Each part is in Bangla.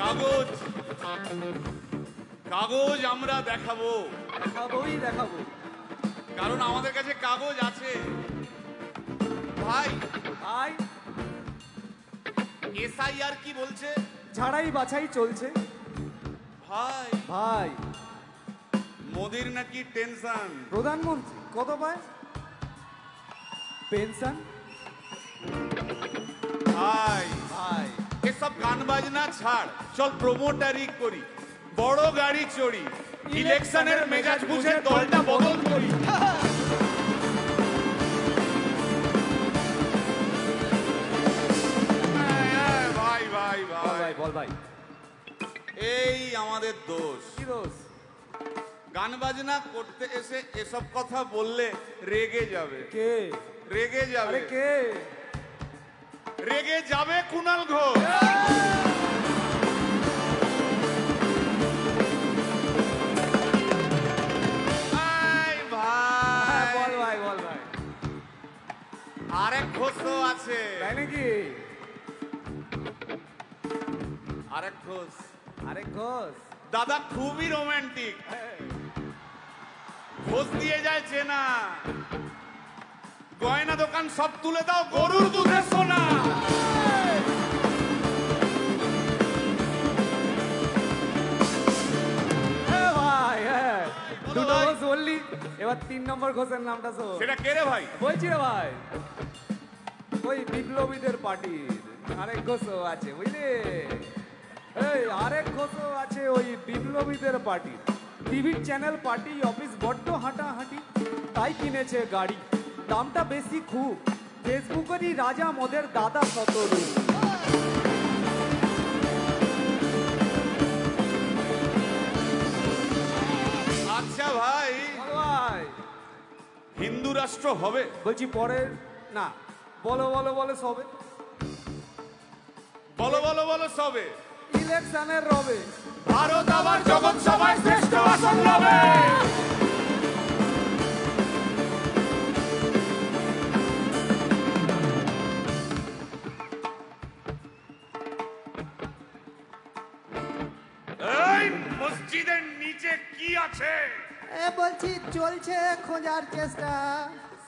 কাগজ কাগজ আমরা দেখাবো, দেখাবো, কারণ আমাদের কাছে কাগজ আছে। ভাই ভাই এসআইআর কি বলছে? ঝাড়াই বাছাই চলছে। ভাই ভাই মোদির নাকি টেনশন। প্রধানমন্ত্রী কত পায় পেনশন? ভাই ভাই এসব গান বাজনা ছাড়, চল প্রমোটারি করি, বড় গাড়ি চড়ি, ইলেকশনের মেজাজ বুঝে দলটা বদল করি। ভাই ভাই ভাই বল ভাই, এই আমাদের দোষ। কি দোষ? গান বাজনা করতে এসে এসব কথা বললে রেগে যাবে। কে রেগে যাবে? আরে কে রেগে যাবে? কুণাল ঘোষ। বল ভাই, বল ভাই। আরেক ঘোষ তো আছে। তাই নাকি? আরেক ঘোষ, আরেক ঘোষ দাদা খুবই রোমান্টিক। ঘোষ দিয়ে যায় চেনা, গয়না দোকান সব তুলে দাও, গরুর দুধের সোনা। ভাই দুটো ঘোষ বললি, এবার 3 নম্বর ঘোষের নামটা শোন। সেটা কে রে ভাই? বলছি রে ভাই, ওই বিপ্লবীদের পার্টির আরেক ঘোষও আছে বুঝলি। এই আরেক ঘোষও আছে ওই বিপ্লবীদের পার্টি। টিভির চ্যানেল পার্টি অফিস বড্ড হাঁটাহাঁটি, তাই কিনেছে গাড়ি, দামটা বেশি খুব, ফেসবুকেরই রাজা মদের দাদা শতরূপ। আচ্ছা ভাই, ভাই হিন্দু রাষ্ট্র হবে? বলছি পরের না, বলো বলো বলো সবে, বলো বলো বলো সবে, ইলেকশনের রবে ভারত আবার জগৎ সভায় শ্রেষ্ঠ আসন লবে। এই মসজিদের নিচে কি আছে? বলছি চলছে খোঁজার চেষ্টা।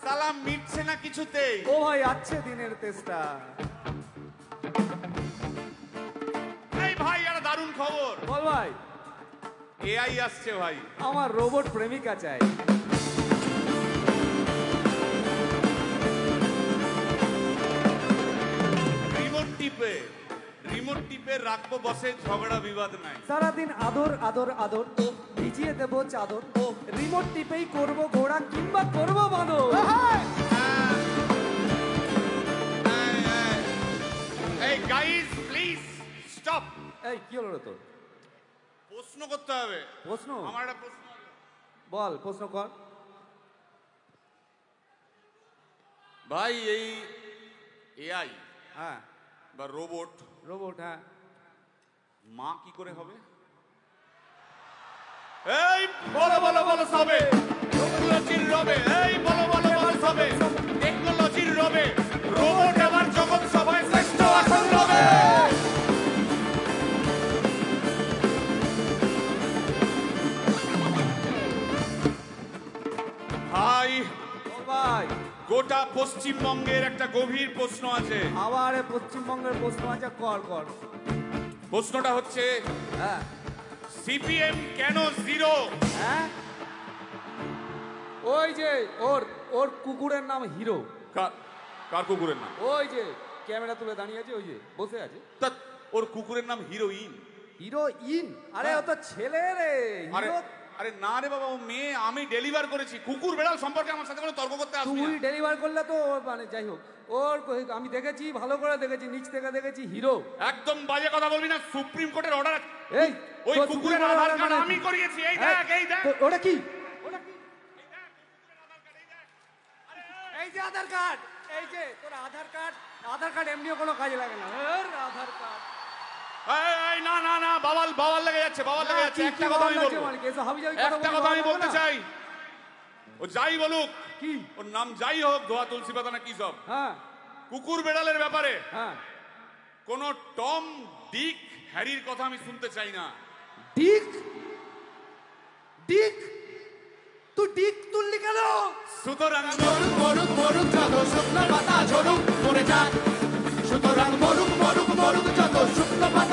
সালাম মিটছে না কিছুতেই। ও ভাই আছে দিনের চেষ্টা। এই ভাই আর দারুণ খবর। বল ভাই। এআই আসছে ভাই। আমার রোবট প্রেমিকা চাই। রিমোট টিপে রাখবো বসে, ঝগড়া বিবাদ নাই। সারাদিন আদর আদর আদর, ভিজিয়ে দেবো চাদর, রিমোট টিপেই করবো ঘোড়া কিংবা করবো বাঁদর। এই গাইস প্লিজ স্টপ। এই কি হলো রে তোর? প্রশ্ন করতে হবে। প্রশ্ন? আমার একটা প্রশ্ন। বল প্রশ্ন কর ভাই। এই এআই হ্যাঁ বা রোবট, রোবট হ্যাঁ, মা কি করে হবে? এই বলো বলো বলো সবে, টেকনোলজির রবে। এই বলো বলো বলো সবে, টেকনোলজির রবে, রোবট আবার জগৎ সভায় শ্রেষ্ঠ আসন লবে। ভাই ভাই গোটা পশ্চিমবঙ্গের একটা গভীর প্রশ্ন আছে। আবার পশ্চিমবঙ্গের প্রশ্ন আছে, কর কর। প্রশ্নটা হচ্ছে, হ্যাঁ সিপিএম কেন জিরো? হ্যাঁ ওই যে ওর ওর কুকুরের নাম হিরো। কার কুকুরের নাম? ওই যে ক্যামেরা তুলে দাঁড়িয়ে আছে, ওই যে বসে আছে। তা ওর কুকুরের নাম হিরোইন। হিরোইন? আরে ও তো ছেলে রে। হিরো? আরে না রে বাবা, ও মেয়ে। আমি ডেলিভার করেছি। কুকুর বেড়াল সম্পর্কে আমার সাথে কোনো তর্ক করতে আসবি না। তুই ডেলিভার করলে তো মানে যাই হোক, ওর আমি দেখেছি, ভালো করে দেখেছি, নিচ থেকে দেখেছি হিরো। একদম বাজে কথা বলবি না, সুপ্রিম কোর্টের অর্ডার আছে। এই ওই কুকুরের আধার কার্ড আমি করিয়েছি। এই দেখ, এই দেখ। ওটা কি? এই যে আধার কার্ড, এই যে তোর আধার কার্ড। আধার কার্ড এমনিও কোনো কাজে লাগে না। আধার কার্ড। এই না না না, বাবাল বাবাল লেগে যাচ্ছে, বাবাল লেগে যাচ্ছে। একটা কথা আমি বলবো, একটা কথা আমি বলতে চাই। ও যাই বলুক, কি ওর নাম যাই হোক, ধোয়া তুলসী পাতা না কি সব, হ্যাঁ কুকুর বেড়ালের ব্যাপারে হ্যাঁ কোনো টম ডিক হ্যারির কথা আমি শুনতে চাই না। ডিক ডিক তুই ডিক তুললি কেন? সুতরাং মরুক মরুক মরুক যত শুকনো পাতা ঝরুক মরে যাক, সুতরাং মরুক মরুক মরুক যত শুকনো পাতা